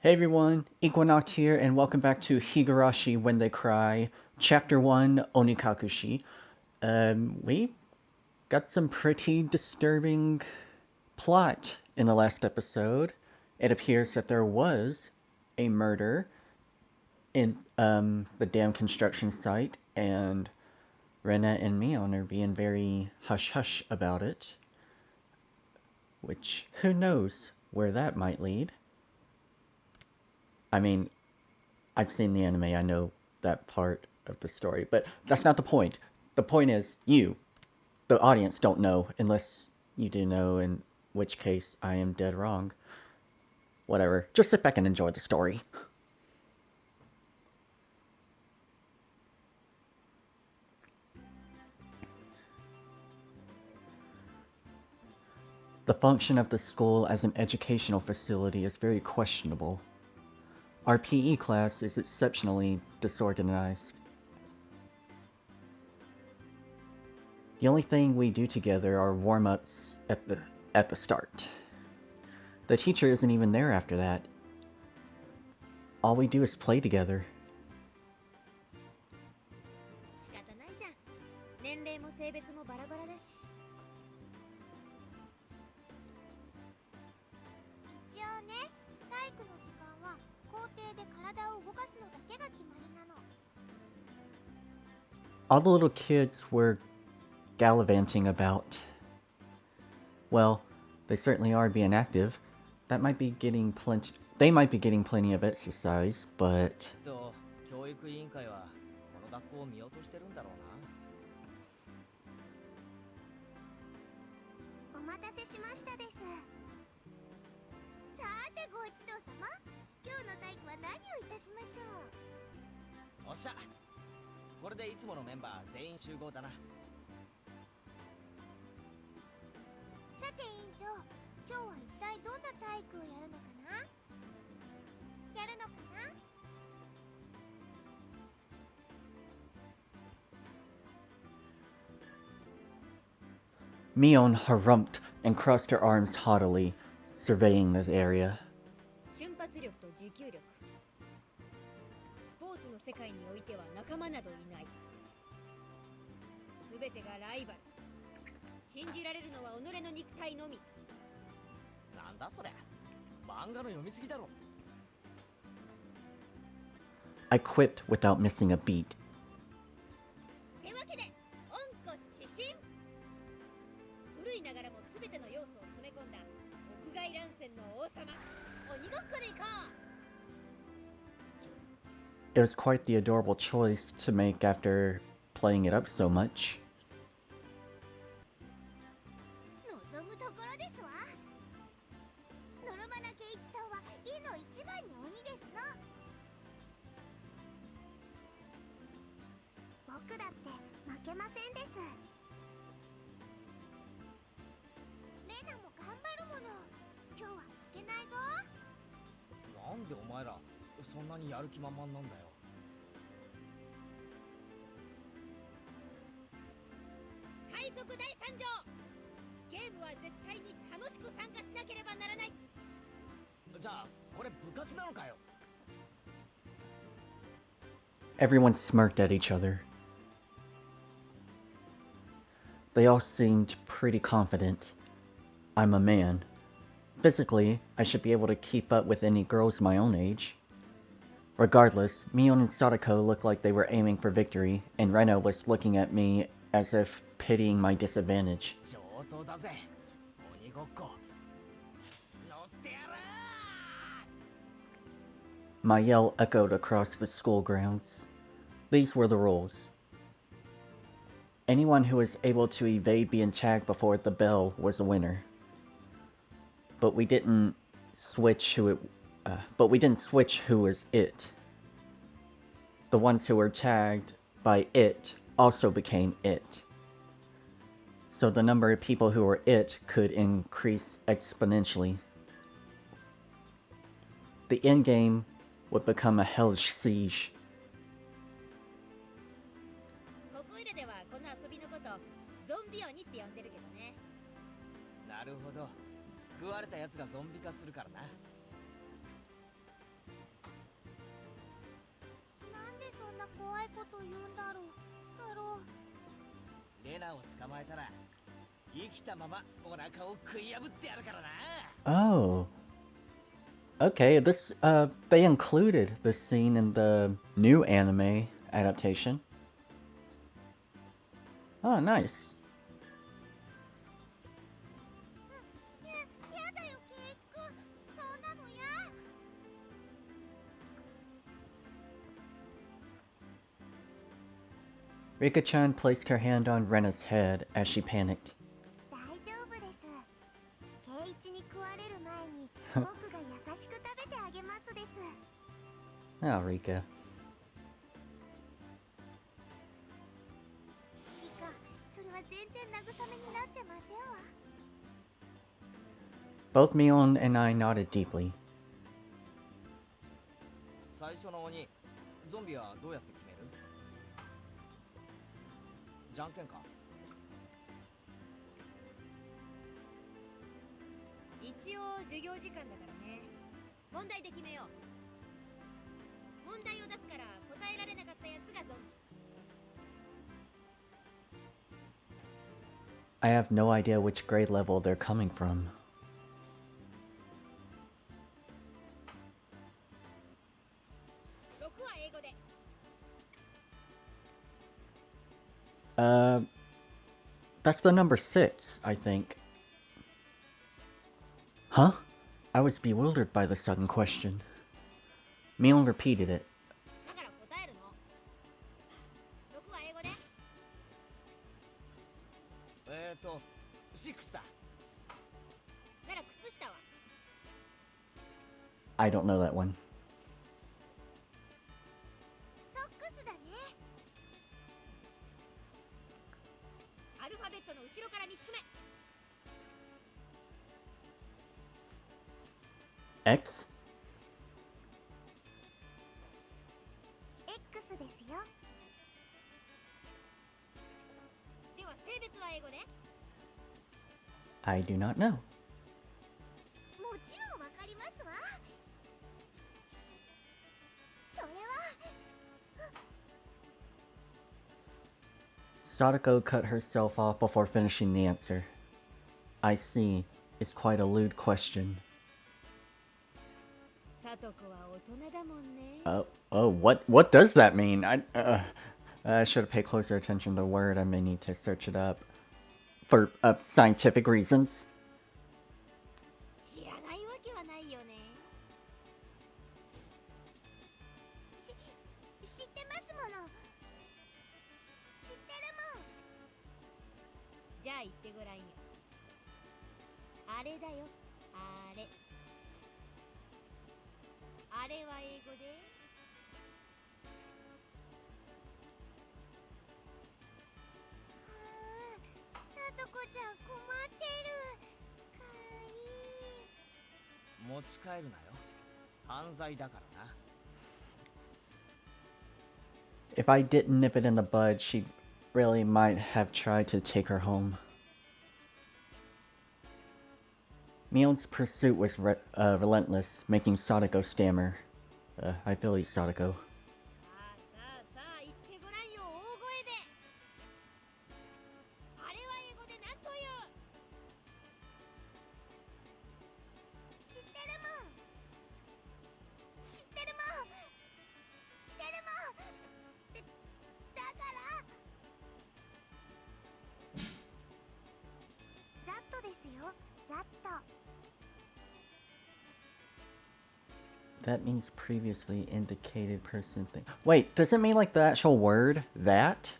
Hey everyone, Equinoct here, and welcome back to Higurashi When They Cry, Chapter 1, Onikakushi. We got some pretty disturbing plot in the last episode. It appears that there was a murder in the damn construction site, and Rena and Mion are being very hush-hush about it. Which, who knows where that might lead. I mean, I've seen the anime, I know that part of the story, but that's not the point. The point is, you, the audience, don't know, unless you do know, in which case I am dead wrong. Whatever, just sit back and enjoy the story. The function of the school as an educational facility is very questionable. Our PE class is exceptionally disorganized. The only thing we do together are warm-ups at the start. The teacher isn't even there after that. All we do is play together. 仕方ないじゃん。年齢も性別もバラバラだし。一応ね、体育の時間は校庭で体を動かすのだけが決まりなの。All the little kids were gallivanting about. Well, they certainly are being active. That might be getting plenty. They might be getting plenty of exercise, but 教育委員会はこの学校を見落としてるんだろうお待たせしましたです。さてご一同様、今日の体育は何をいたしましょう。な。おっしゃ、これでいつものメンバー全員集合だな。さて委員長、今日は一体どんな体育をやるのかな？やるのかな？ Mion harumphed and crossed her arms haughtily, surveying this area. 瞬発力と持久力。スポーツの世界においては仲間などいない。すべてがライバル。信じられるのは己の肉体のみ。なんだそれ、漫画の読みすぎだろ。I quipped without missing a beat. てわけで、温故知新。古いながらもすべての要素を詰め込んだ屋外乱戦の王様。鬼ごっこで行こう。 It was quite the adorable choice to make after playing it up so much. 望むところですわ。のろまな圭一さんは家の一番に鬼ですの。僕だって負けませんです。レナも頑張るもの。今日は負けないぞ。なんでお前らそんなにやる気満々なんだよ。快速第3条。ゲームは絶対に楽しく参加しなければならない。じゃあこれ部活なのかよ。 Everyone smirked at each other. They all seemed pretty confident. I'm a man. Physically, I should be able to keep up with any girls my own age. Regardless, Mion and Sadako looked like they were aiming for victory, and Rena was looking at me as if pitying my disadvantage. 上等だぜ。鬼ごっこ。乗ってやるー。 My yell echoed across the school grounds. These were the rules. Anyone who was able to evade being tagged before the bell was a winner. But we didn't switch who was it. The ones who were tagged by it also became it. So the number of people who were it could increase exponentially. The endgame would become a hellish siege. ここいらではこの遊びのことゾンビ鬼って呼んでるけどね。なるほど。食われたやつがゾンビ化するからな。レナを捕まえたら生きたままお腹を食い破ってやるからな。 Oh. Okay, they included this scene in the new anime adaptation. Oh, nice. やだよケイチくん、そんなのや。Rika-chan placed her hand on Rena's head as she panicked. 大丈夫です。ケイチに食われる前に僕が優しく食べてあげますです。 Oh, Rika. リカ、それは全然慰めになってませんわ。 Both Mion and I nodded deeply. 最初の鬼ゾンビはどうやって決める？じゃんけんか。一応授業時間だからね。問題で決めよう。問題を出すから答えられなかったやつがゾンビ。 I have no idea which grade level they're coming from. 6は英語で。 That's the number 6, I think. Huh? I was bewildered by the sudden question. Mion repeated it. だから答えるの。6は英語で。6だ。なら靴下は。 I don't know that one. ソックスだね。アルファベットの後ろから3つ目。 X? X ですよ。では性別は英語で。 I do not know. もちろんわかりますわ。それは Sadako cut herself off before finishing the answer. I see. It's quite a lewd question. サトコは大人だもんね。 What does that mean? I should have paid closer attention to the word. I may need to search it up for scientific reasons. 知らないわけはないよね。知ってますもの。知ってるもん。じゃあ言ってごらんよ。あれだよ、あれ。あれは英語で。さとこちゃん困ってる。かわいい。持ち帰るなよ。犯罪だからな。 If I didn't nip it in the bud, she really might have tried to take her home. Mion's pursuit was relentless, making Sadako stammer. I feel you, Sadako. さあさあさあ言ってごらんよ、大声で。あれは英語で何という？知ってるもん。知ってるもん。知ってるもん。だからザットですよ。ザット。 That means previously indicated person thing. Wait, does it mean like the actual word, that?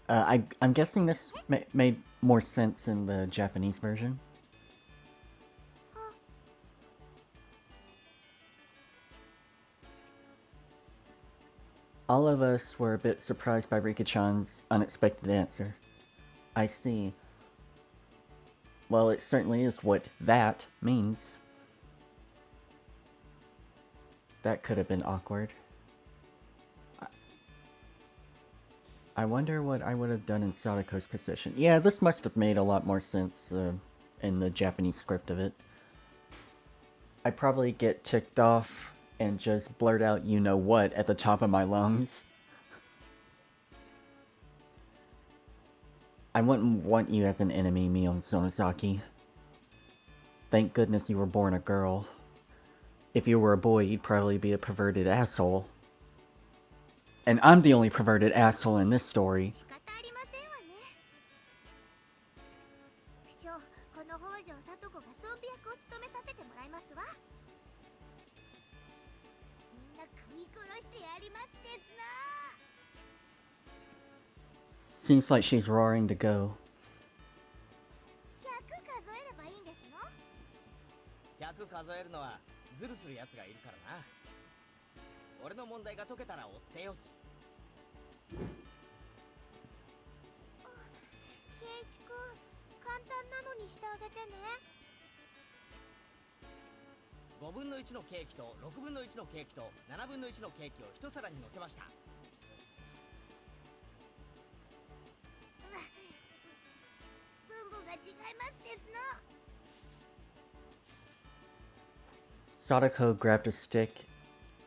I'm guessing this made more sense in the Japanese version. All of us were a bit surprised by Rika-chan's unexpected answer. I see. Well, it certainly is what that means. That could have been awkward. I wonder what I would have done in Sadako's position. Yeah, this must have made a lot more sense in the Japanese script of it. I'd probably get ticked off and just blurt out you know what at the top of my lungs. I wouldn't want you as an enemy, Mion Sonozaki. Thank goodness you were born a girl. If you were a boy, you'd probably be a perverted asshole. And I'm the only perverted asshole in this story. 仕方ありませんわね。不詳、この北条聡子がゾンビ役を務めさせてもらいますわ。みんな食い殺してやりますですな。Seems like she's roaring to go. 100数えればいいんですの100数えるのはズルするやつがいるからな。俺の問題が解けたら追ってよし。ケイイチくん、簡単なのにしてあげてね。5分の1のケーキと6分の1のケーキと7分の1のケーキを一皿に乗せました。分母が違いますですの。Sadako grabbed a stick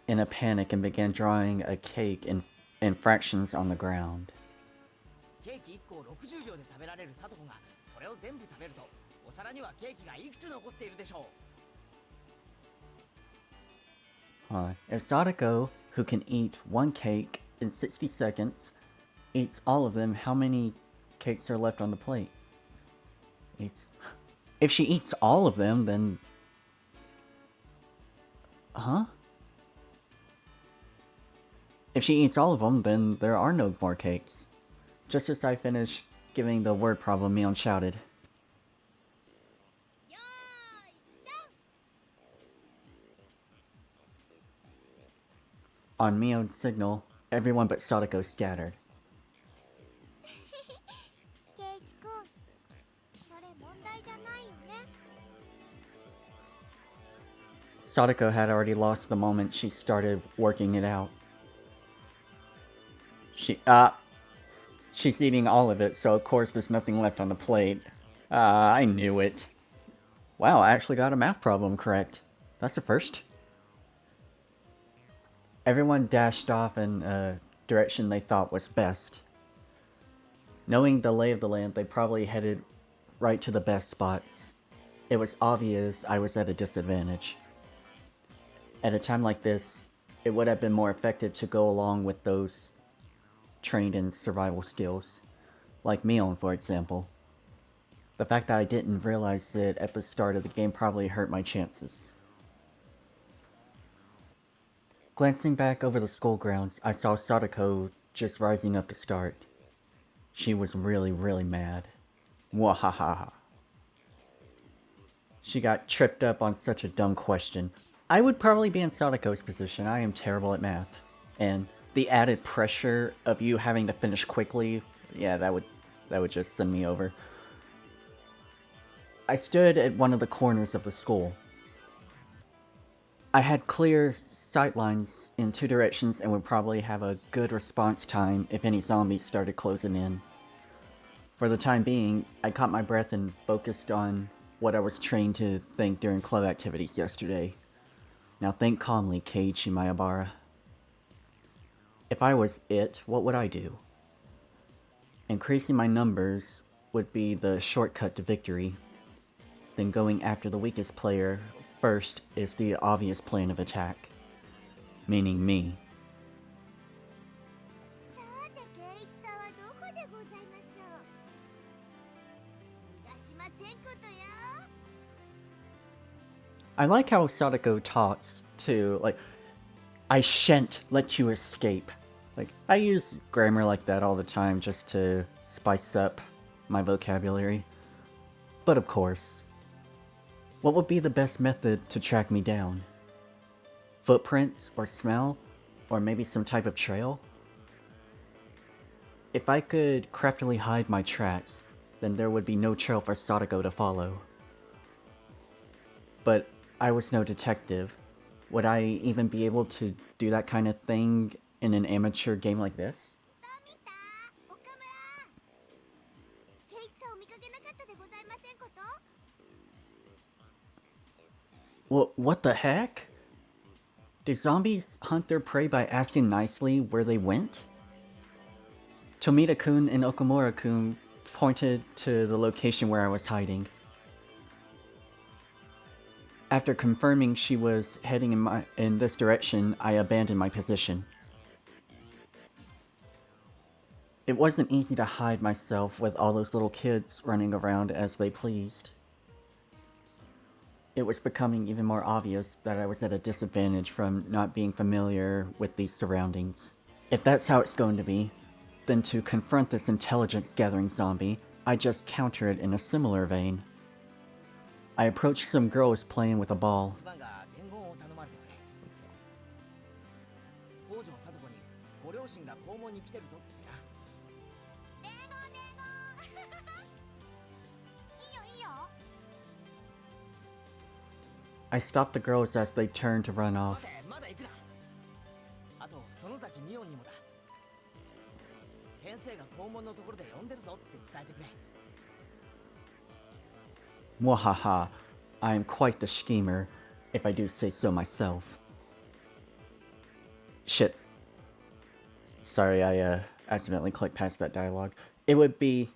in a panic and began drawing a cake in fractions on the ground. ケーキ1個を60秒で食べられるサトコがそれを全部食べるとお皿にはケーキがいくつ残っているでしょう。If Sadako, who can eat one cake in 60 seconds, eats all of them, how many cakes are left on the plate? If she eats all of them, then... Huh? If she eats all of them, then there are no more cakes. Just as I finished giving the word problem, Mion shouted. よーい、ドン On Mion's signal, everyone but Sadako scattered. ケイイチくん、それ問題じゃないよね。Sadako had already lost the moment she started working it out. She's eating all of it, so of course there's nothing left on the plate. I knew it. Wow, I actually got a math problem correct. That's a first. Everyone dashed off in a direction they thought was best. Knowing the lay of the land, they probably headed right to the best spots. It was obvious I was at a disadvantage. At a time like this, it would have been more effective to go along with those trained in survival skills, like Mion, for example. The fact that I didn't realize it at the start of the game probably hurt my chances. Glancing back over the school grounds, I saw Sadako just rising up to start. She was really, really mad. Wahaha. She got tripped up on such a dumb question. I would probably be in Sadako's position. I am terrible at math. And the added pressure of you having to finish quickly, yeah, that would just send me over. I stood at one of the corners of the school. I had clear sightlines in two directions and would probably have a good response time if any zombies started closing in. For the time being, I caught my breath and focused on what I was trained to think during club activities yesterday. Now think calmly, Keiichi Mayabara. If I was it, what would I do? Increasing my numbers would be the shortcut to victory. Then going after the weakest player first is the obvious plan of attack. Meaning me. さて、ケイイチさんはどこでございましょう。逃がしませんことよ。I like how Sadako talks too, like, I shan't let you escape. Like, I use grammar like that all the time just to spice up my vocabulary. But of course, what would be the best method to track me down? Footprints or smell? Or maybe some type of trail? If I could craftily hide my tracks, then there would be no trail for Sadako to follow. But I was no detective. Would I even be able to do that kind of thing in an amateur game like this? どう見た岡村。ケイイチさんを見かけなかったでございませんこと。What the heck? Do zombies hunt their prey by asking nicely where they went? Tomita-kun and Okamura-kun pointed to the location where I was hiding. After confirming she was heading in this direction, I abandoned my position. It wasn't easy to hide myself with all those little kids running around as they pleased. It was becoming even more obvious that I was at a disadvantage from not being familiar with these surroundings. If that's how it's going to be, then to confront this intelligence-gathering zombie, I just counter it in a similar vein. I approached some girls playing with a ball. スバンが伝言を頼まれてくれ。北条聡子にご両親が校門に来てるぞってな。伝言いいよいいよ。 I stopped the girls as they turned to run 待 off. て、まだ行くな。あと園崎美音にもだ。先生が校門のところで呼んでるぞって伝えてくれ。 Mwahaha, I am quite the schemer, if I do say so myself. Shit. Sorry, I accidentally clicked past that dialogue. It would put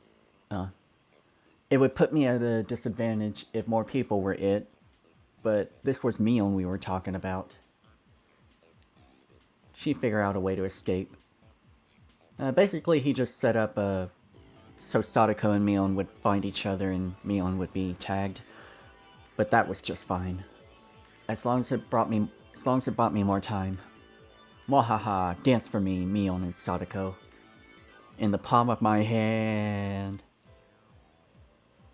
me at a disadvantage if more people were it, but this was Mion we were talking about. She'd figure out a way to escape. Basically, he just set up so Sadako and Mion would find each other and Mion would be tagged. But that was just fine. As long as it bought me more time. Mwahaha, dance for me, Mion and Sadako. In the palm of my hand.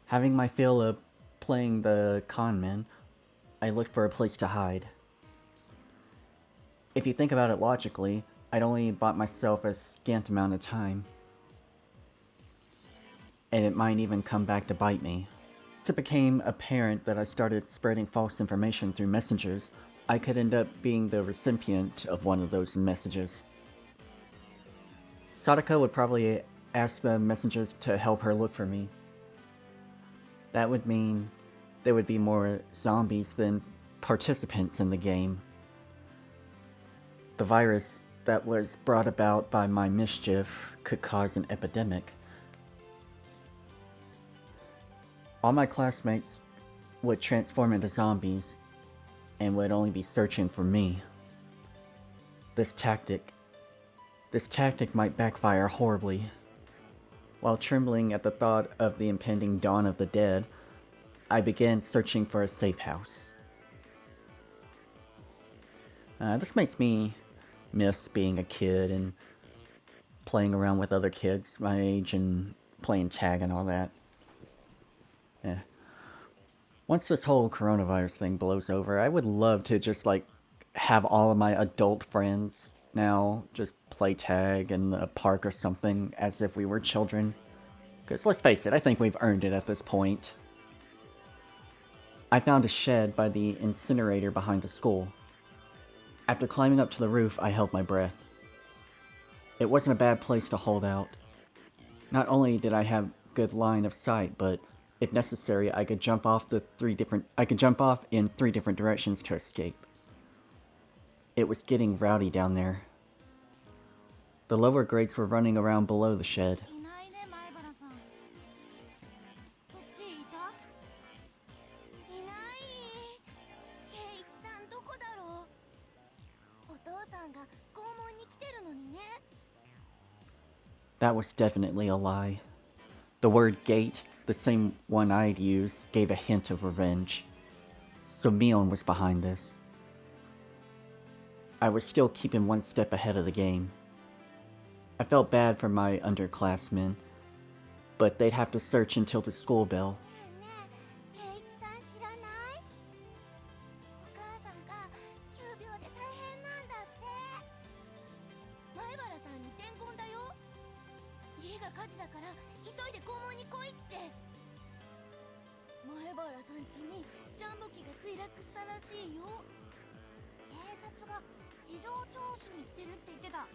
Having my fill of playing the conman, I looked for a place to hide. If you think about it logically, I'd only bought myself a scant amount of time. And it might even come back to bite me. Once it became apparent that I started spreading false information through messengers, I could end up being the recipient of one of those messages. Sadako would probably ask the messengers to help her look for me. That would mean there would be more zombies than participants in the game. The virus that was brought about by my mischief could cause an epidemic. All my classmates would transform into zombies and would only be searching for me. This tactic might backfire horribly. While trembling at the thought of the impending dawn of the dead, I began searching for a safe house. This makes me miss being a kid and playing around with other kids my age and playing tag and all that. Once this whole coronavirus thing blows over, I would love to just like have all of my adult friends now just play tag in the park or something as if we were children. Because let's face it, I think we've earned it at this point. I found a shed by the incinerator behind the school. After climbing up to the roof, I held my breath. It wasn't a bad place to hold out. Not only did I have good line of sight, but if necessary, I could jump off in 3 different directions to escape. It was getting rowdy down there. The lower grades were running around below the shed. いないね、前原さん。そっちいた？いない。圭一さんどこだろう？お父さんが校門に来てるのにね。 That was definitely a lie. The word gate, the same one I'd used, gave a hint of revenge. So Mion was behind this. I was still keeping one step ahead of the game. I felt bad for my underclassmen, but they'd have to search until the school bell. ねえねえ、圭一さん知らない？お母さんが急病で大変なんだって。前原さんに伝言だよ。家が火事だから急いで校門に来いって。前原さん家にジャンボ機が墜落したらしいよ。警察が事情聴取に来てるって言ってた。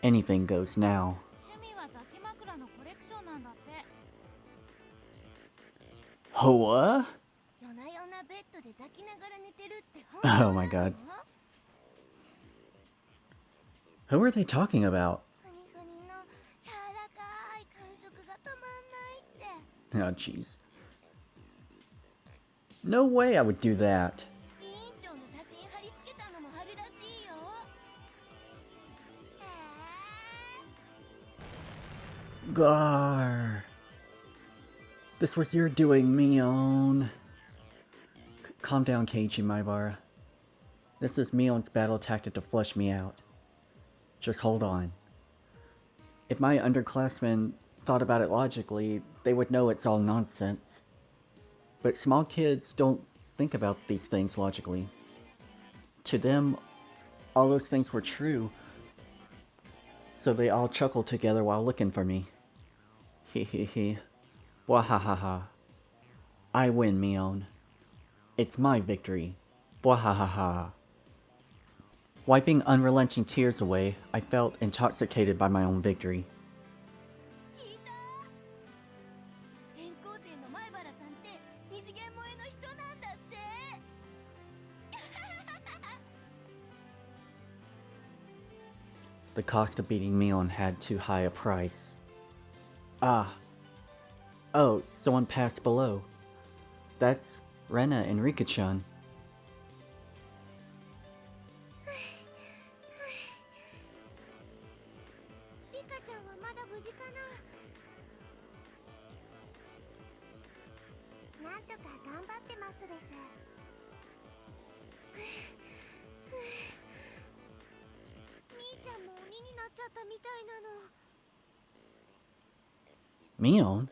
Anything goes now. 趣味は抱き枕のコレクションなんだって。 Hoa? 夜な夜なベッドで抱きながら寝てるって本 Oh 当なの my god. Who are they talking about? ふにふにの柔らかい感触が止まんないって Oh, jeez. No way I would do that. 委員長の写真貼り付けたのもあるらしいよ。Gar. This was your doing, Mion. Calm down, Keiichi Maibara. This is Mion's battle tactic to flush me out. Just hold on. If my underclassmen thought about it logically, they would know it's all nonsense. But small kids don't think about these things logically. To them, all those things were true, so they all chuckled together while looking for me. He he he. Wahahaha. I win, Mion. It's my victory. Wahahaha. Wiping unrelenting tears away, I felt intoxicated by my own victory. 聞いた。転校生の前原さんって二次元萌えの人なんだって。The cost of beating Mion had too high a price. Ah. Oh, someone passed below. That's Rena and Rika-chan. リカちゃんはまだ無事かな。なんとか頑張ってますです。みーちゃんも鬼になっちゃったみたいなの。 Mion?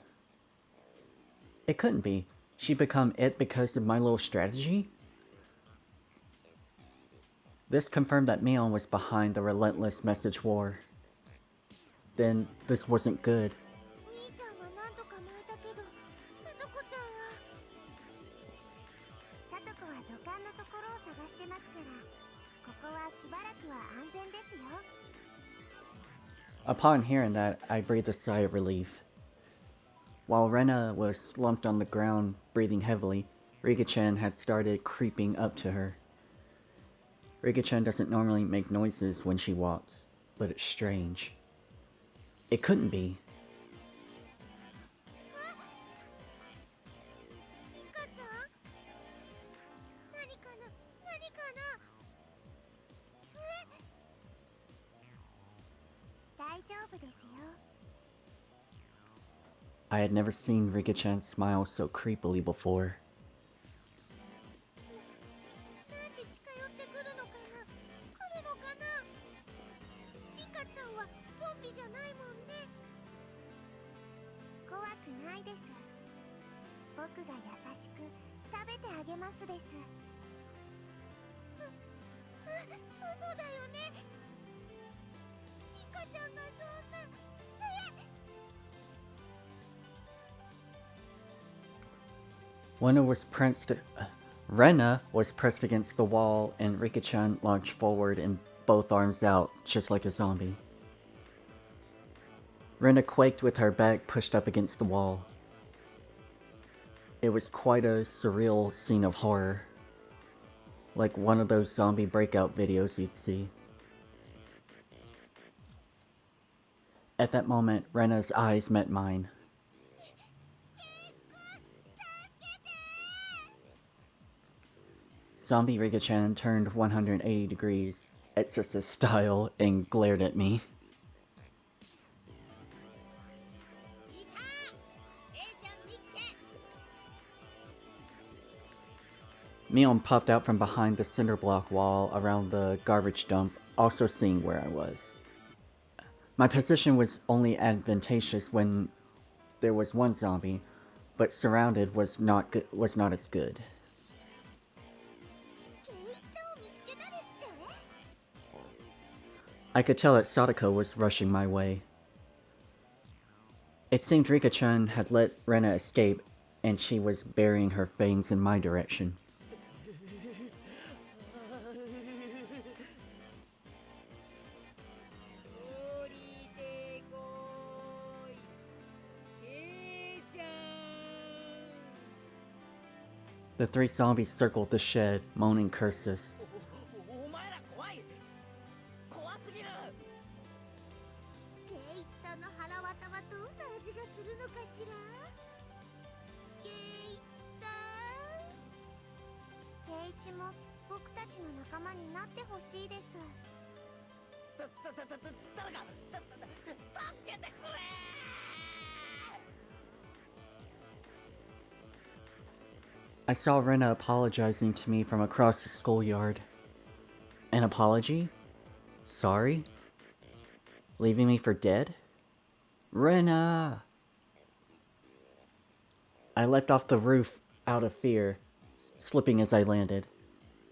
It couldn't be. She become it because of my little strategy? This confirmed that Mion was behind the relentless message war. Then this wasn't good. みーちゃんはなんとか巻いたけど、さとこちゃんは。さとこは土管のところを探してますから、ここはしばらくは安全ですよ。 Upon hearing that, I breathed a sigh of relief. While Rena was slumped on the ground, breathing heavily, Rika-chan had started creeping up to her. Rika-chan doesn't normally make noises when she walks, but it's strange. It couldn't be. リカちゃん？何かな？何かな？大丈夫ですよ。 I had never seen Rika-chan smile so creepily before. なんで近寄ってくるのかな？来るのかな？リカちゃんはゾンビじゃないもんね。怖くないです。僕が優しく食べてあげますです。嘘だよね。リカちゃんがそんな。Rena was pressed against the wall, and Rika-chan launched forward and both arms out, just like a zombie. Rena quaked with her back pushed up against the wall. It was quite a surreal scene of horror, like one of those zombie breakout videos you'd see. At that moment, Rena's eyes met mine. Zombie Rika-chan turned 180 degrees, exorcist style, and glared at me. Mion popped out from behind the cinder block wall around the garbage dump, also seeing where I was. My position was only advantageous when there was one zombie, but surrounded was not as good. I could tell that Sadako was rushing my way. It seemed Rika-chan had let Rena escape, and she was burying her fangs in my direction. The three zombies circled the shed, moaning curses. お前ら怖い怖すぎるケイイチさんの腹渡はどんな味がするのかしら。ケイイチさん、ケイイチも僕たちの仲間になってほしいです。誰か助けてくれ I saw Rena apologizing to me from across the schoolyard. An apology? Sorry? Leaving me for dead? Rena! I leapt off the roof out of fear, slipping as I landed.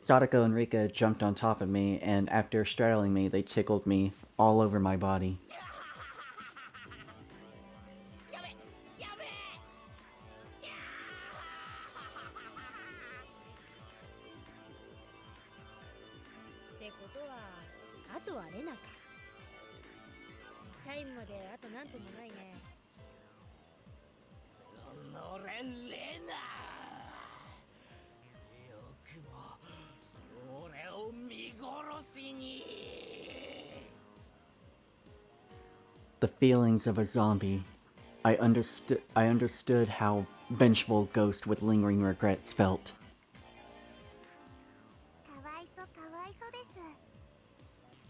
Sadako and Rika jumped on top of me, and after straddling me, they tickled me all over my body. やべやべってことはあとはレナか。チャイムまであと何分もないね。のれんレナよくも俺を見殺しに The feelings of a zombie. I understood how vengeful ghosts with lingering regrets felt. かわいそかわいそです。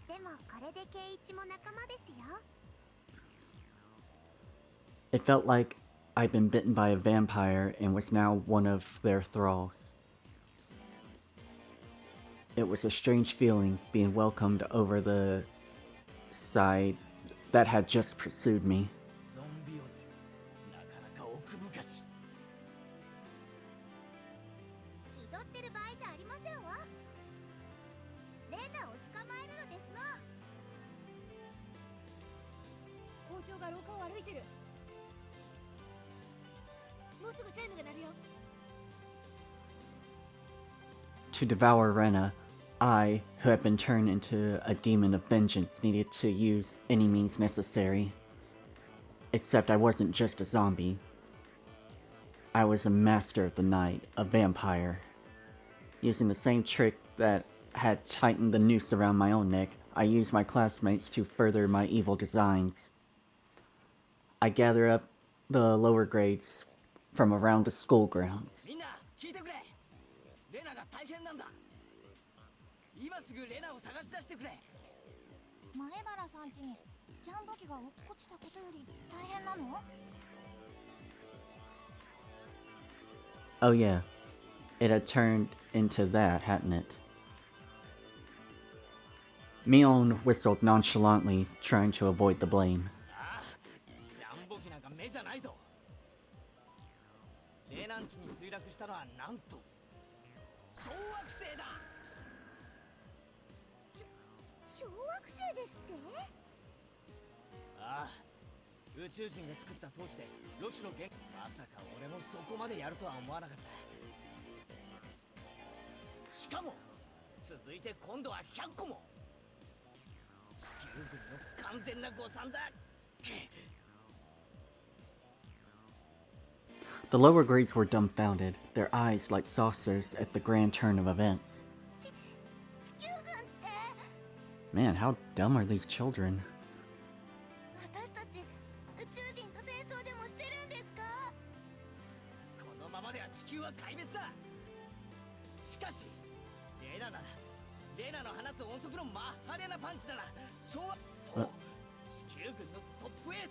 でもこれでケイイチも仲間ですよ。 It felt like I'd been bitten by a vampire and was now one of their thralls. It was a strange feeling being welcomed over the side that had just pursued me. ゾンビ鬼なかなか奥深し気取ってる場合じゃありませんわ。レナを捕まえるのですの。校長が廊下を歩いてる。もうすぐチャイムが鳴るよ。To devour Rena, I, who had been turned into a demon of vengeance, needed to use any means necessary. Except I wasn't just a zombie. I was a master of the night, a vampire. Using the same trick that had tightened the noose around my own neck, I used my classmates to further my evil designs. I gathered up the lower grades from around the school grounds. みんな聞いてくれレナが大変なんだ今すぐレナを探し出してくれ前原さん家にジャンボ機が落っこちたことより大変なの？ Oh yeah, it had turned into that, hadn't it? Mion whistled nonchalantly, trying to avoid the blame. ああジャンボ機なんか目じゃないぞレナン地に墜落したのはなんと小惑星だ小惑星ですって？ああ宇宙人が作った装置でロシの原まさか俺もそこまでやるとは思わなかったしかも続いて今度は100個も地球軍の完全な誤算だ The lower grades were dumbfounded, their eyes like saucers at the grand turn of events. 地球軍って？ Man, how dumb are these children? 私たち宇宙人と戦争でもしてるんですか？このままでは地球は壊滅だしかしレナならレナの放つ音速のマッハレナパンチなら昭和そう地球軍のトップエー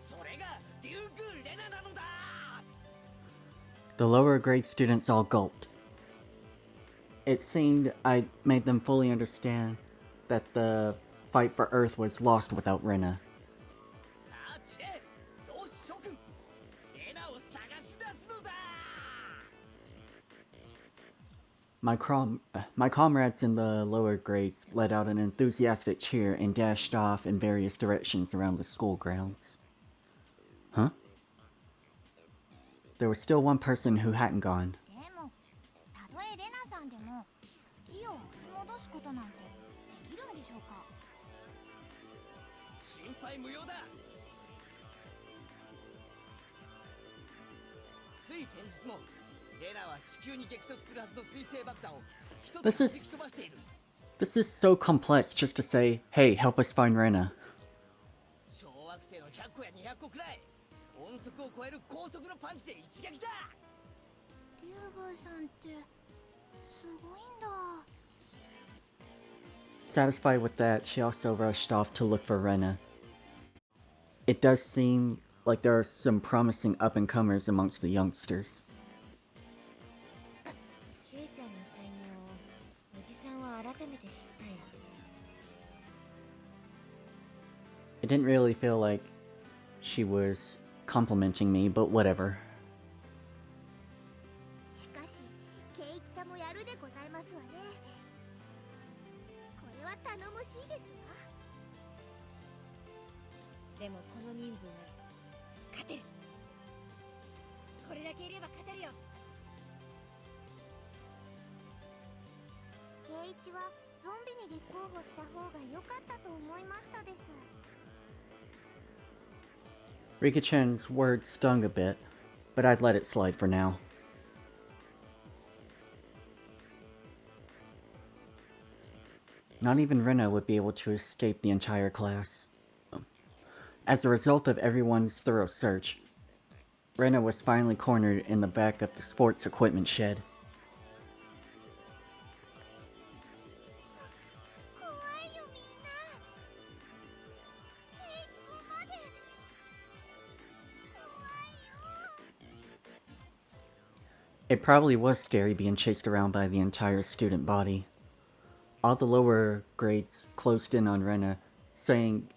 スそれがリュウグウレナなのだ The lower grade students all gulped. It seemed I made them fully understand that the fight for Earth was lost without Rena. さあチレ同志諸君レナを探し出すのだ My comrades in the lower grades let out an enthusiastic cheer and dashed off in various directions around the school grounds. Huh? There was still one person who hadn't gone. でもたとえレナさんでも月を押し戻すことなんてできるんでしょうか？心配無用だつい先日もレナは地球に激突するはずの水星爆弾を一つ This 弾 is き飛ばしている。 this is so complex just to say, hey, help us find Rena. 小惑星の100個や200個くらい音速を超える高速のパンチで一撃だ。リュウグウさんってすごいんだ。 Satisfied with that, she also rushed off to look for Rena. It does seem like there are some promising up-and-comers amongst the youngsters. ケイちゃんの才能をおじさんは改めて知ったよ。 It didn't really feel like she was complimenting me, but whatever. しかしケイイチさんもやるでございますわね。これは頼もしいですわ。でもこの人数なら勝てる。これだけいれば勝てるよ。ケイイチはゾンビに立候補した方が良かったと思いましたです。 Rika-chan's words stung a bit, but I'd let it slide for now. Not even Rena would be able to escape the entire class. As a result of everyone's thorough search, Rena was finally cornered in the back of the sports equipment shed. 怖いよみんな。ケイイチ君まで。怖いよ。 It probably was scary being chased around by the entire student body. All the lower grades closed in on Rena, saying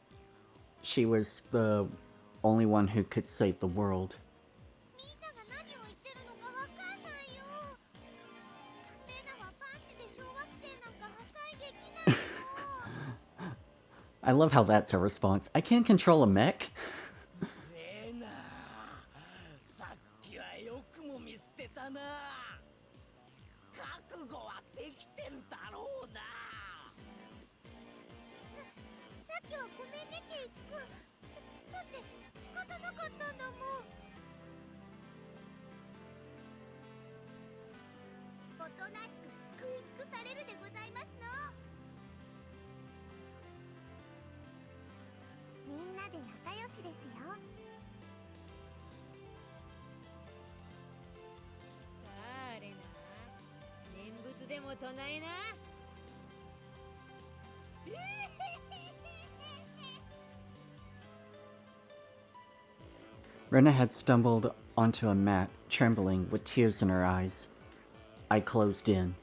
she was the only one who could save the world. みんなが何を言ってるのかわかんないよ。レナはパンチで小惑星なんか破壊できないよ。 I love how that's her response. I can't control a mech? レナ、さっきはよくも見捨てたな。覚悟はできてるだろうな。さっきはごめんねケイイチ君。だって仕方なかったんだもん。おとなしく食い尽くされるでございますの。みんなで仲良しですよ。さあレナ、念仏でも唱えな。 Rena had stumbled onto a mat, trembling, with tears in her eyes. I closed in.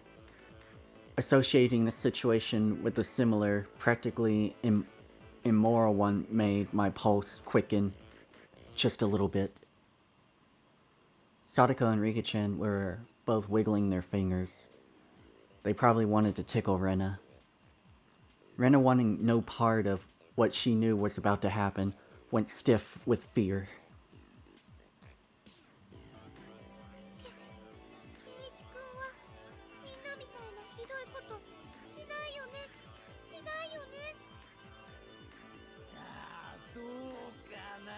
Associating the situation with a similar, practically immoral one made my pulse quicken just a little bit. Sadako and Rika-chan were both wiggling their fingers. They probably wanted to tickle Rena. Rena, wanting no part of what she knew was about to happen, went stiff with fear. ケイイチ君はみんなみたいなひどいことしないよね。しないよね。さあどうかな。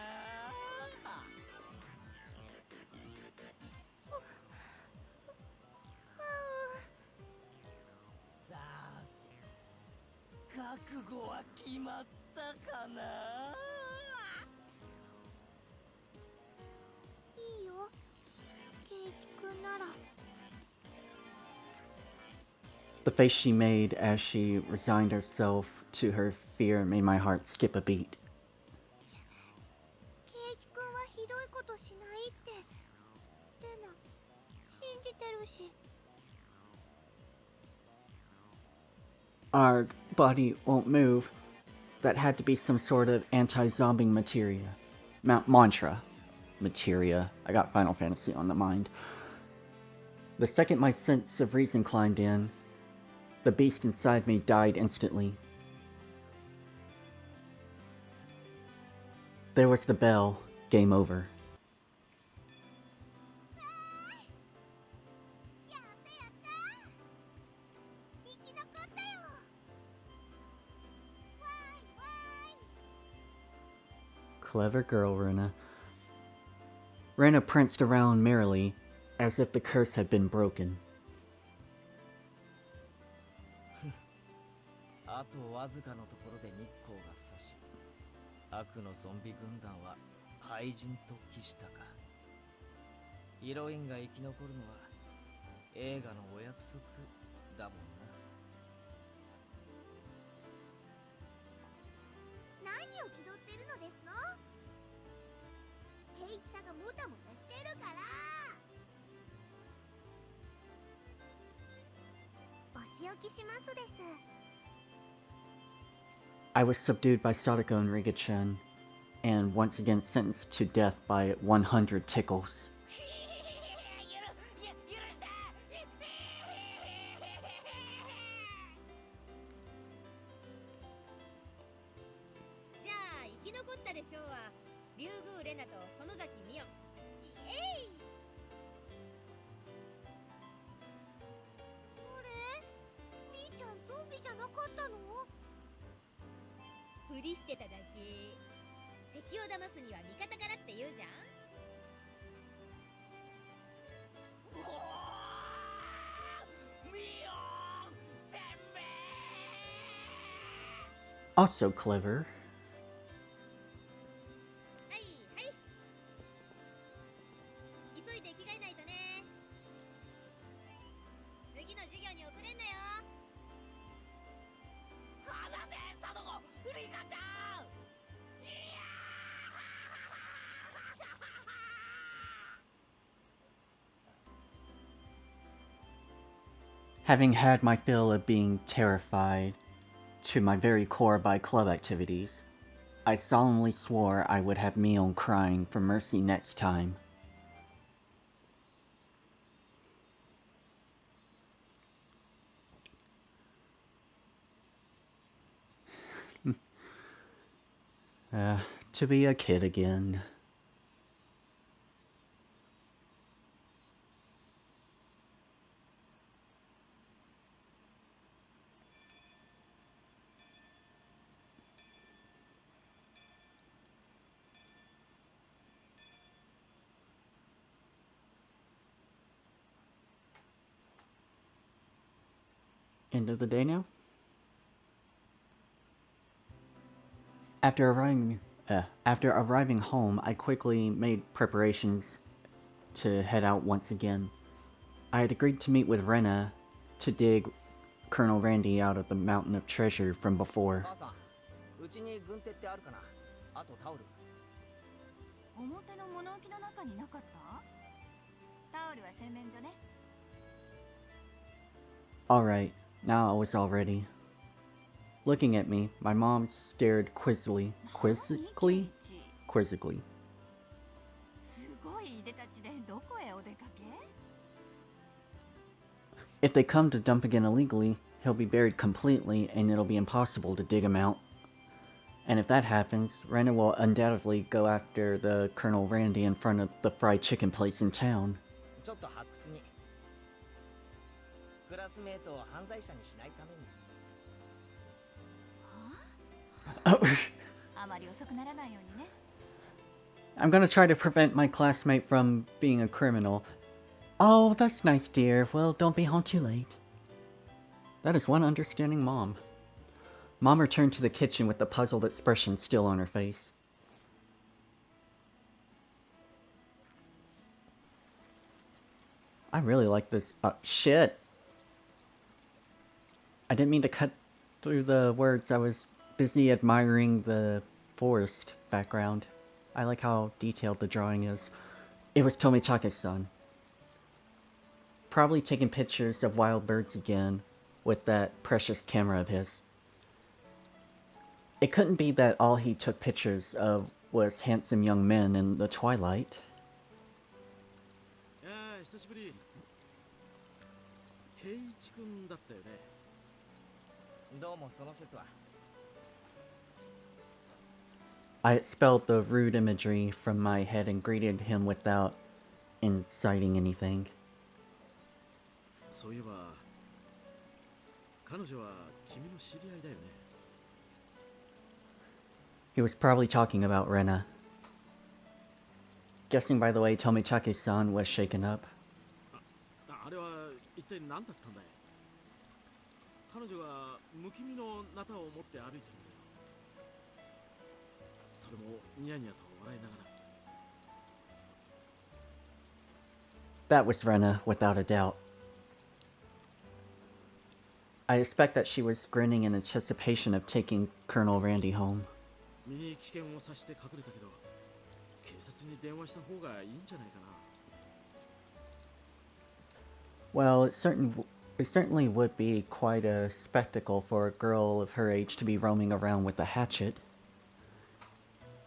さあ覚悟は決まったかな。いいよ。ケイイチ君なら。 The face she made as she resigned herself to her fear made my heart skip a beat. ケイイチ君はひどいことしないってレナ信じてるし。 Our body won't move. That had to be some sort of anti-zombie materia. Mantra. Materia. I got Final Fantasy on the mind. The second my sense of reason climbed in, the beast inside me died instantly. There was the bell. Game over. やったやった生き残ったよ。わーいわーい。 Clever girl, Rena. Rena pranced around merrily, as if the curse had been broken. あとわずかのところで日光が差し、悪のゾンビ軍団は廃人と帰したか。ヒロインが生き残るのは映画のお約束だもんな。何を気取ってるのですの？ケイイチさんがもたもたしてるから。お仕置きしますです。 I was subdued by Sadako and Riga-chan, and once again sentenced to death by 100 tickles. じゃあ生き残ったでしょうは竜宮レナと園崎美代。イエイ。あれ、みーちゃんゾンビじゃなかったの？ふりしてただけ。敵を騙すには味方からって言うじゃん。 Also clever. はいはい。急いで着替えないとね。次の授業に遅れんなよ。離せサドコ、リカちゃん。 Having had my fill of being terrified to my very core by club activities, I solemnly swore I would have Mion crying for mercy next time. To be a kid again. End of the day now? After arriving home, I quickly made preparations to head out once again. I had agreed to meet with Rena to dig Colonel Randy out of the mountain of treasure from before. 母さん、うちに軍手ってあるかな。あとタオル。表の物置の中になかった？タオルは洗面所ね。 Alright, now I was all ready. Looking at me, my mom stared quizzically. すごいいでたちでどこへお出かけ？ If they come to dump again illegally, he'll be buried completely and it'll be impossible to dig him out. And if that happens, Rena will undoubtedly go after the Colonel Randy in front of the fried chicken place in town. ちょっと発掘に。クラスメートを犯罪者にしないために。 あまり遅くならないようにね。 I'm gonna try to prevent my classmate from being a criminal. Oh, that's nice, dear. Well, don't be home too late. That is one understanding mom. Mom returned to the kitchen with the puzzled expression still on her face. I really like this. Shit. I didn't mean to cut through the words. I was busy admiring the forest background. I like how detailed the drawing is. It was Tomitake's son. Probably taking pictures of wild birds again with that precious camera of his. It couldn't be that all he took pictures of was handsome young men in the twilight. 久しぶり。ケイイチ君だったよね。どうもその説は。 I expelled the rude imagery from my head and greeted him without inciting anything. そういえば、彼女は君の知り合いだよね。 He was probably talking about Rena. Guessing by the way Tomitake's son was shaken up. 体何だったんだい。彼女が不気味のナタを持って歩いてるんだよ。それもニヤニヤと笑いながら。 That was Rena, without a doubt. I expect that she was grinning in anticipation of taking Colonel Randy home. 身に危険を察して隠れたけど、警察に電話した方がいいんじゃないかな。 Well, it certainly would be quite a spectacle for a girl of her age to be roaming around with a hatchet.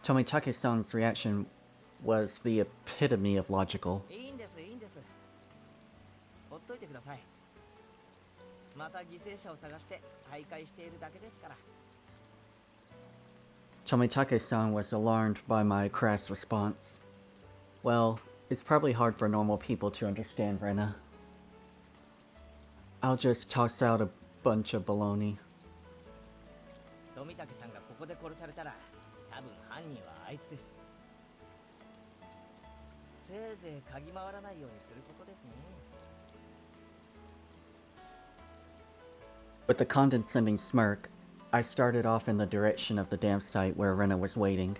Tomitake-san's reaction was the epitome of logical. いいんです、いいんです。ほっといてください。また犠牲者を探して徘徊しているだけですから。 Tomitake-san was alarmed by my crass response. Well, it's probably hard for normal people to understand Rena. I'll just toss out a bunch of baloney. 富武さんがここで殺されたら、多分犯人はあいつです。せいぜい嗅ぎ回らないようにすることですね。 With a condescending smirk, I started off in the direction of the dam site where Rena was waiting.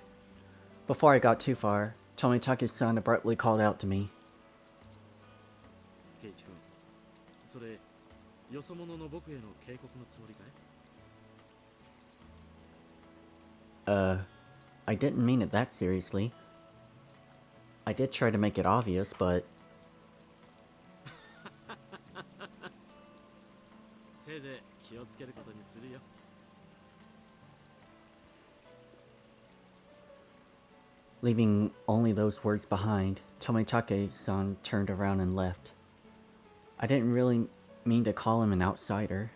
Before I got too far, Tomitake-san abruptly called out to me. ケイチ君、それよそ者の僕への警告のつもりかい？ I didn't mean it that seriously. I did try to make it obvious, but... せいぜい気をつけることにするよ。 Leaving only those words behind, Tomitake-san turned around and left. I didn't really mean to call him an outsider.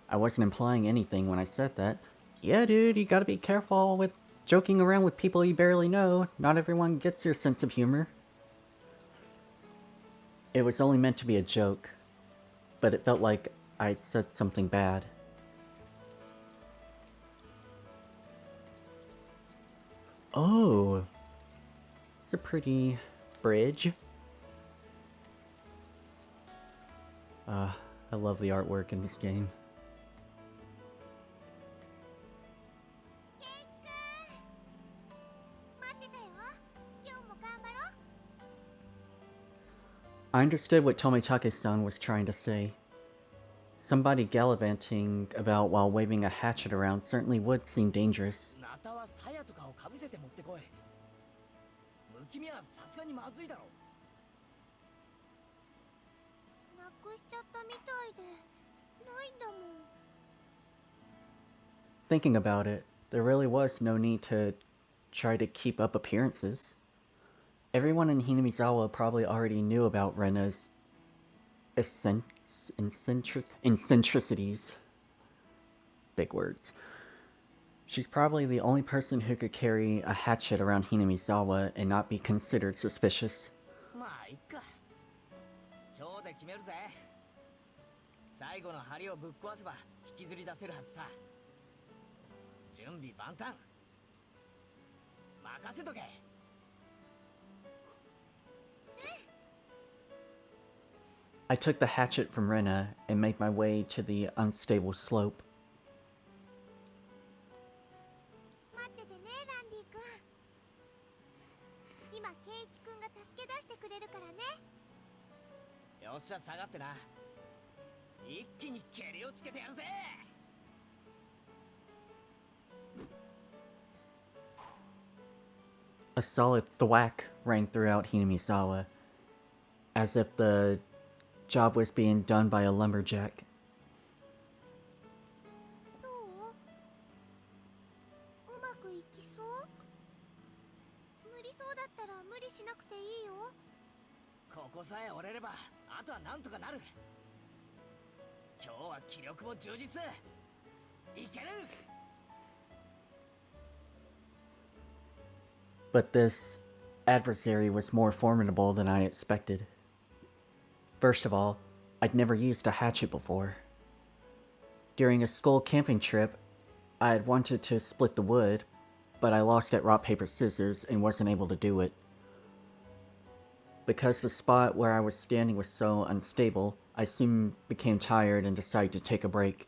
I wasn't implying anything when I said that. Yeah, dude, you gotta be careful with joking around with people you barely know. Not everyone gets your sense of humor. It was only meant to be a joke, but it felt like I'd said something bad. Oh, it's a pretty bridge. I love the artwork in this game. I understood what Tomitake-san was trying to say. Somebody gallivanting about while waving a hatchet around certainly would seem dangerous. ナタは鞘とかをかぶせて持ってこい。不気味はさすがにまずいだろ。なくしちゃったみたいでないんだもん。 Thinking about it, there really was no need to try to keep up appearances. Everyone in Hinamizawa probably already knew about Rena's eccentricities. Big words. She's probably the only person who could carry a hatchet around Hinamizawa and not be considered suspicious. まあいっか。今日で決めるぜ。最後の針をぶっ壊せば引きずり出せるはずさ。準備万端。任せとけ。 I took the hatchet from Rena and made my way to the unstable slope. 待っててね、ランディ君。今、ケイイチ君が助け出してくれるからね。よっしゃ下がってな。一気に蹴りをつけてやるぜ。 A solid thwack rang throughout Hinamizawa, as if the job was being done by a lumberjack. どう？うまくいきそう？無理そうだったら無理しなくていいよ。ここさえ折れればあとはなんとかなる。今日は気力も充実。いける。 But this adversary was more formidable than I expected. First of all, I'd never used a hatchet before. During a school camping trip, I had wanted to split the wood, but I lost at rock, paper, scissors and wasn't able to do it. Because the spot where I was standing was so unstable, I soon became tired and decided to take a break.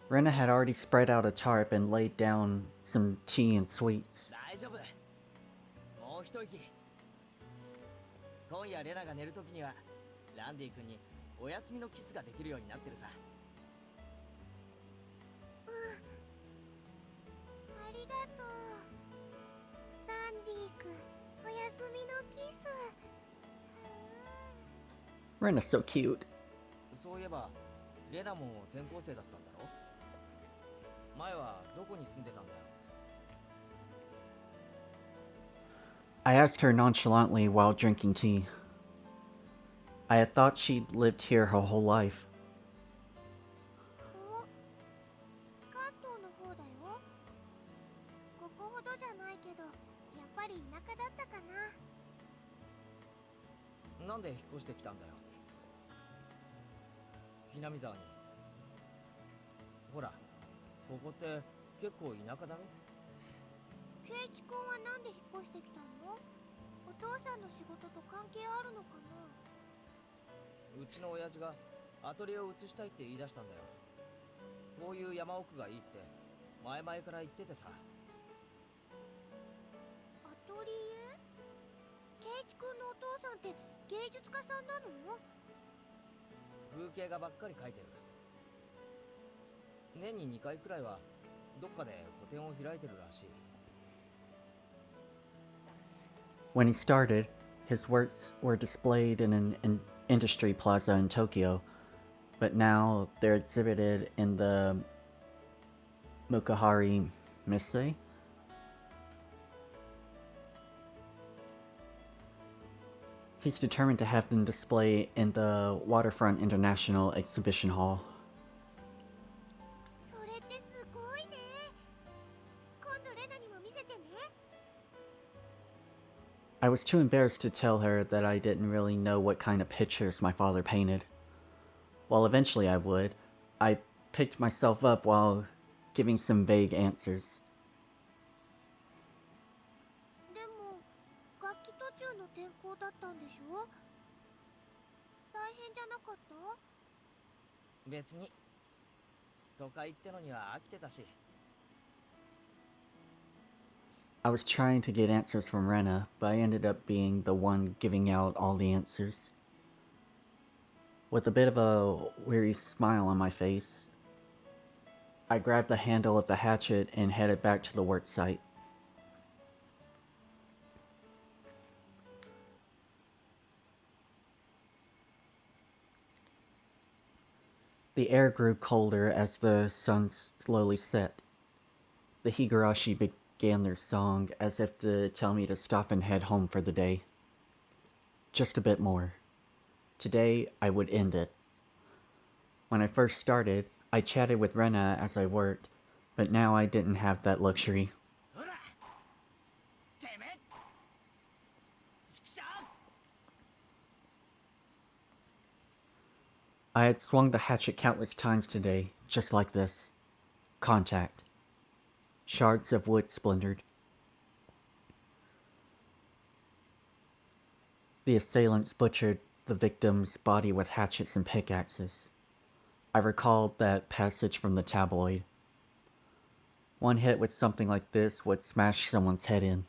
Rena had already spread out a tarp and laid down some tea and sweets. 大丈夫。もう一息。今夜レナが寝るときにはランディ君にお休みのキスができるようになってるさ。ありがとうランディ君、おやすみのキス。 Rena's so cute. そういえばレナも転校生だったんだろ。前はどこに住んでたんだよ。 I asked her nonchalantly while drinking tea. I had thought she'd lived here her whole life. お、関東の方だよ。ここほどじゃないけど、やっぱり田舎だったかな。なんで引っ越してきたんだよ。ひなみ沢に。ほら、ここって結構田舎だろ。ケイチ君はなんで引っ越してきたの？お父さんの仕事と関係あるのかな？うちの親父がアトリエを移したいって言い出したんだよ。こういう山奥がいいって前々から言っててさ。アトリエ？ケイチ君のお父さんって芸術家さんなの？風景画ばっかり描いてる。年に2回くらいはどっかで個展を開いてるらしい。 When he started, his works were displayed in an industry plaza in Tokyo, but now they're exhibited in the Mukahari Mise. He's determined to have them displayed in the Waterfront International Exhibition Hall. それってすごいね。今度レナにも見せてね。 I was too embarrassed to tell her that I didn't really know what kind of pictures my father painted. Well, eventually I would. I picked myself up while giving some vague answers. でも楽器途中の転校だったんでしょ？大変じゃなかった？別に。都会ってのには飽きてたし。 I was trying to get answers from Rena, but I ended up being the one giving out all the answers. With a bit of a weary smile on my face, I grabbed the handle of the hatchet and headed back to the work site. The air grew colder as the sun slowly set. The Higurashi began their song as if to tell me to stop and head home for the day. Just a bit more. Today, I would end it. When I first started, I chatted with Rena as I worked, but now I didn't have that luxury. ほら、てめえ。ちくしょう。 I had swung the hatchet countless times today, just like this. Contact. Shards of wood splintered. The assailants butchered the victim's body with hatchets and pickaxes. I recalled that passage from the tabloid. One hit with something like this would smash someone's head in.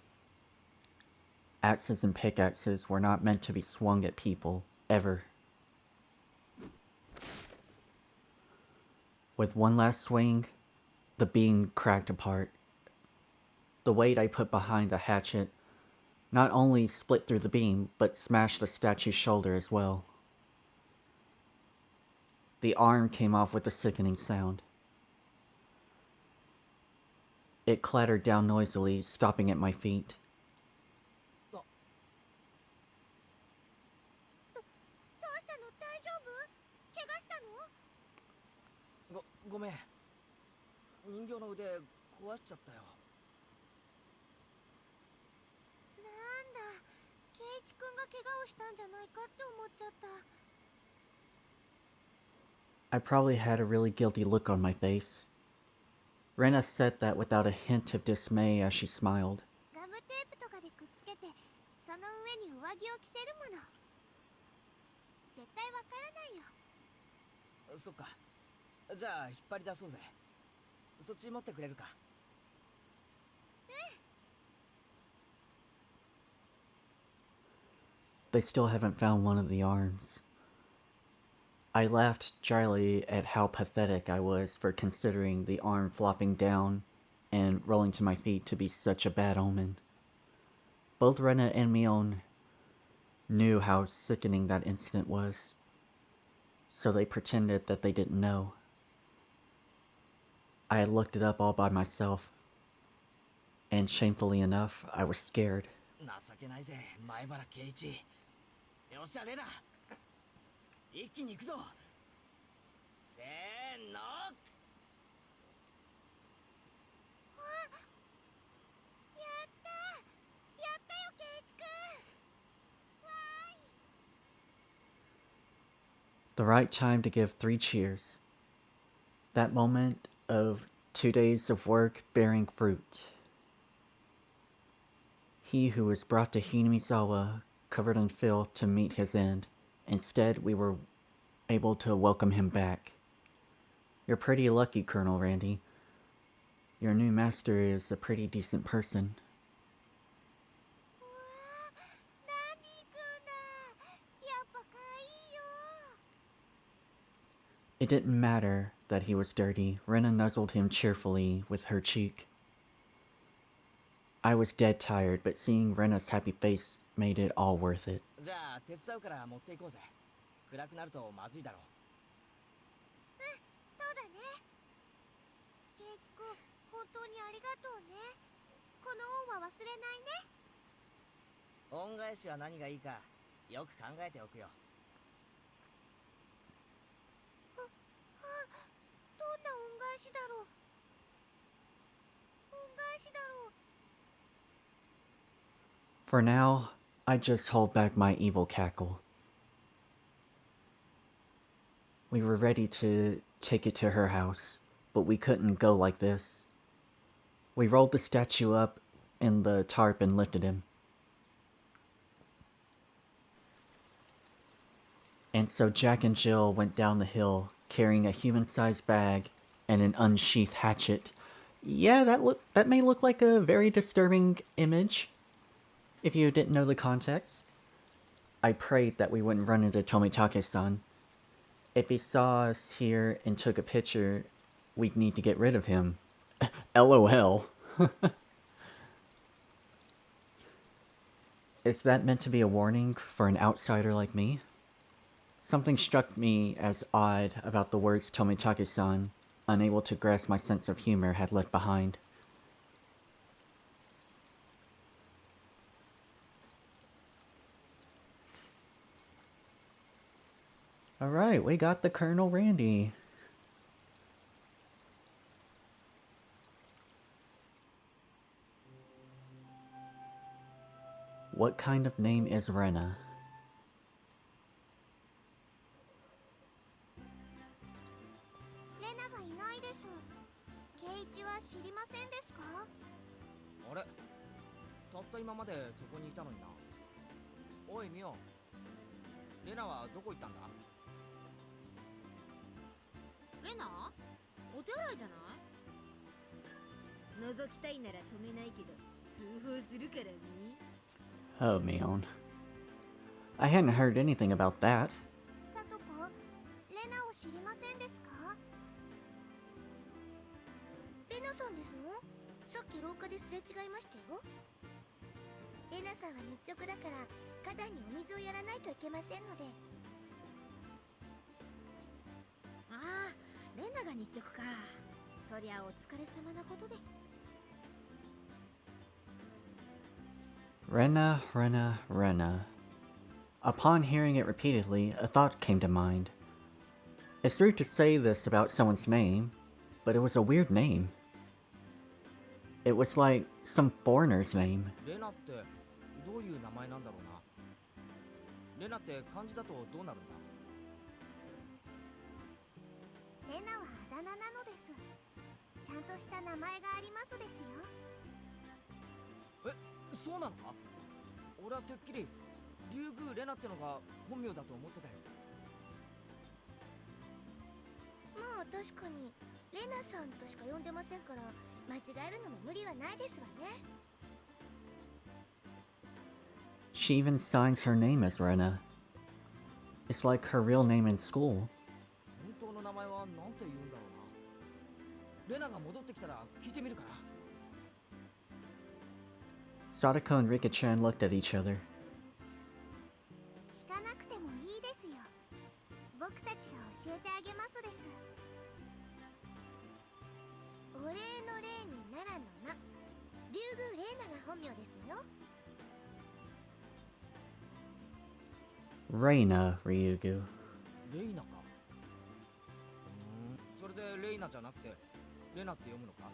Axes and pickaxes were not meant to be swung at people, ever. With one last swing, the beam cracked apart. The weight I put behind the hatchet not only split through the beam, but smashed the statue's shoulder as well. The arm came off with a sickening sound. It clattered down noisily, stopping at my feet. どうしたの？大丈夫？怪我したの？ごめん。人形の腕壊しちゃったよ。なんだ、ケイチ君が怪我をしたんじゃないかって思っちゃった。 I probably had a really guilty look on my face. Rena said that without a hint of dismay as she smiled. ガムテープとかでくっつけてその上に上着を着せるもの。絶対わからないよ。そっか。じゃあ引っ張り出そうぜ。そっち持ってくれるか。They still haven't found one of the arms. I laughed dryly at how pathetic I was for considering the arm flopping down and rolling to my feet to be such a bad omen. Both Rena and Mion knew how sickening that incident was, so they pretended that they didn't know. I had looked it up all by myself, and shamefully enough, I was scared. 情けないぜ、前原圭一。よっしゃ、レナ。一気に行くぞ。せーの。やったやったよケイチくん。わーい。 The right time to give 3 cheers. That moment of 2 days of work bearing fruit. He who was brought to Hinamizawa covered in filth to meet his end. Instead, we were able to welcome him back. You're pretty lucky, Colonel Randy. Your new master is a pretty decent person. うわー、ランディ君だ。やっぱ可愛いよ。 It didn't matter that he was dirty. Rena nuzzled him cheerfully with her cheek. I was dead tired, but seeing Rena's happy face made it all worth it. じゃあ手伝うから持っていこうぜ。暗くなるとまずいだろう。そうだね。ケイチくん、本当にありがとうね。この恩は忘れないね。恩返しは何がいいかよく考えておくよ。どんな恩返しだろう。恩返しだろう。 For now, I just hold back my evil cackle. We were ready to take it to her house, but we couldn't go like this. We rolled the statue up in the tarp and lifted him. And so Jack and Jill went down the hill, carrying a human-sized bag and an unsheathed hatchet. Yeah, that may look like a very disturbing image, if you didn't know the context. I prayed that we wouldn't run into Tomitake-san. If he saw us here and took a picture, we'd need to get rid of him. LOL. Is that meant to be a warning for an outsider like me? Something struck me as odd about the words Tomitake-san, unable to grasp my sense of humor, had left behind. Alright, we got the Colonel Randy. What kind of name is Rena? レナがいないです。ケイチは知りませんですか？あれ、たった今までそこにいたのにな。おいミオン、レナはどこ行ったんだ？レナお手洗いじゃない？覗きたいなら止めないけど通報するからね。 Oh, Mion. I hadn't heard anything about that. サトコ、レナを知りませんですか？レナさんですの？さっき廊下ですれ違いましたよ。レナさんは日直だから花壇にお水をやらないといけませんので。ああ、レナが日直か。そりゃお疲れ様なことで。 Rena, Rena, Rena. Upon hearing it repeatedly, a thought came to mind. It's rude to say this about someone's name, but it was a weird name. It was like some foreigner's name. レナってどういう名前なんだろうな。レナって漢字だとどうなるんだ？レナはあだ名なのです。ちゃゃんとした名前がありますですよ。え、そうなのか？俺はてっきり竜宮レナってのが本名だと思ってたよ。まあ確かにレナさんとしか呼んでませんから、間違えるのも無理はないですわね。 She even signs her name as Rena. It's like her real name in school. 本当の名前はなんて言うんだろうな。レナが戻ってきたら聞いてみるから。Sadako and Rika-chan looked at each other. 聞かなくてもいいですよ。僕たちが教えてあげますです。お礼の礼に奈良の名、竜宮レーナが本名ですのよ。 Rena, Ryugu. レイナか。それでレイナじゃなくてレナって読むのか？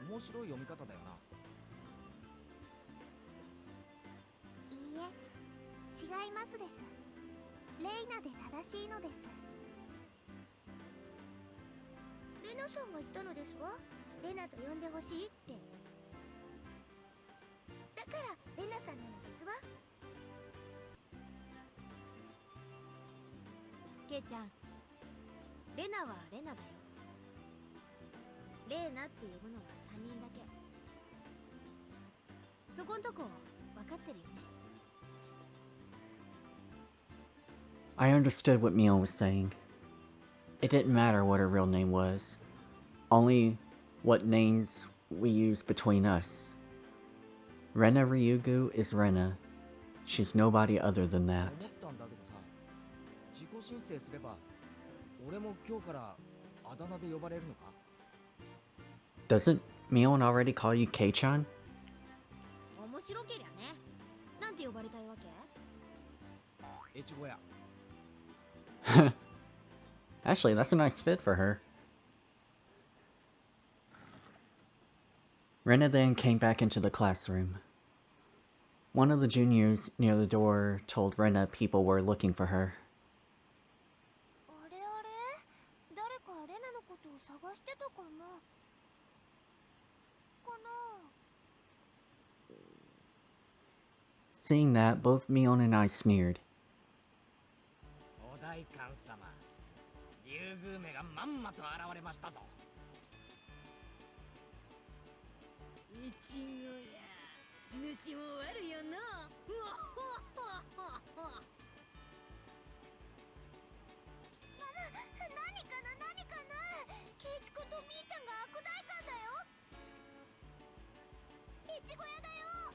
面白い読み方だよな。いいえ、違いますです。レイナで正しいのです。レナさんが言ったのですわ。レナと呼んでほしいって。だからレナさんなのですわ。ケイちゃん、レナはレナだよ。レーナって呼ぶのは他人だけ。そこんとこ分かってるよね。I understood what Mion was saying. It didn't matter what her real name was, only what names we use between us. Rena Ryugu is Rena. She's nobody other than that. 思ったんだけどさ、自己申請すれば俺も今日からあだ名で呼ばれるのか？ Doesn't Mion already call you Kei-chan? 面白けりゃね。なんて呼ばれたいわけ？越後屋。 Actually, that's a nice fit for her. Rena then came back into the classroom. One of the juniors near the door told Rena people were looking for her. あれあれ、誰かレナのことを探してたかな。かな。 Seeing that, both Mion and I sneered. お代官様、竜宮めがまんまと現れましたぞ。いちごや、主も悪よな。うわほほほほ。何かな何かな。ケイチ君とみーちゃんが悪代官だよ。いちご屋だよ。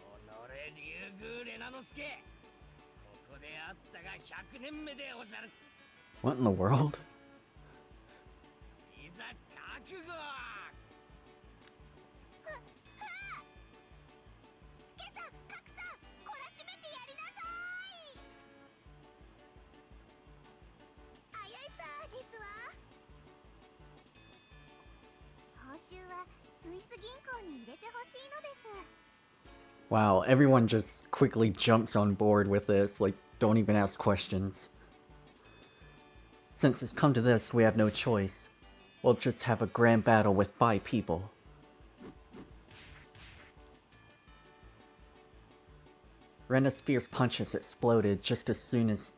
おのれ竜宮レナの助、ここであったが100年目でおじゃる。 What in the world? いざ覚悟。スケさん、カクさん、懲らしめてやりなさい。あやいさですわ。報酬はスイス銀行に入れてほしいのです。 Wow, everyone just quickly jumps on board with this, like, don't even ask questions. Since it's come to this, we have no choice. We'll just have a grand battle with 5 people. Rena's fierce punches exploded just as soon as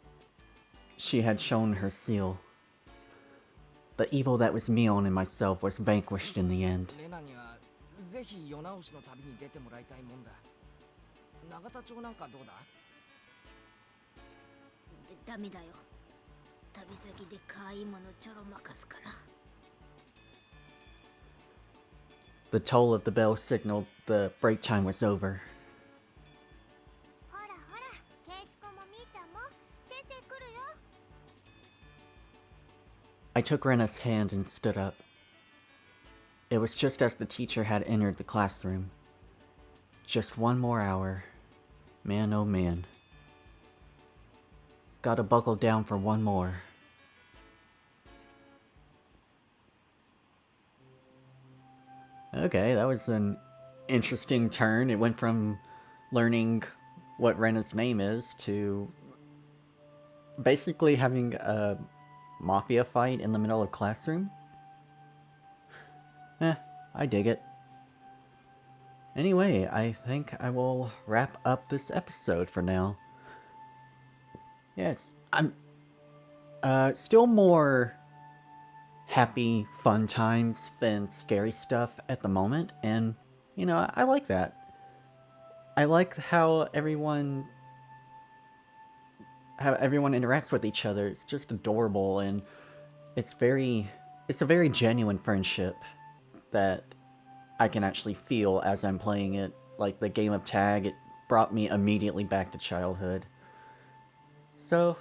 she had shown her seal. The evil that was Mion and myself was vanquished in the end. レナにはぜひ世直しの旅に出てもらいたいもんだ。永田町なんかどうだ？ダメだよ。旅先でかいものちょろまかすから。 The toll of the bell signaled the break time was over. ほらほら、ケイチ君もみーちゃんも先生来るよ。 I took Rena's hand and stood up. It was just as the teacher had entered the classroom. Just one more hour. Man, oh man. Gotta buckle down for one more. Okay, that was an interesting turn. It went from learning what Rena's name is to basically having a mafia fight in the middle of classroom. I dig it. Anyway, I think I will wrap up this episode for now. Yes, I'm still more happy, fun times than scary stuff at the moment, and you know, I like that. I like how everyone interacts with each other. It's just adorable, and it's a very genuine friendship that I can actually feel as I'm playing it. Like the game of tag, it brought me immediately back to childhood. So,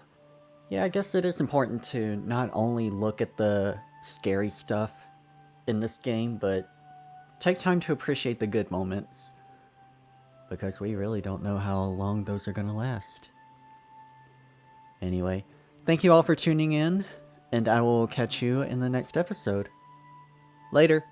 yeah, I guess it is important to not only look at the scary stuff in this game, but take time to appreciate the good moments. Because we really don't know how long those are going to last. Anyway, thank you all for tuning in, and I will catch you in the next episode. Later!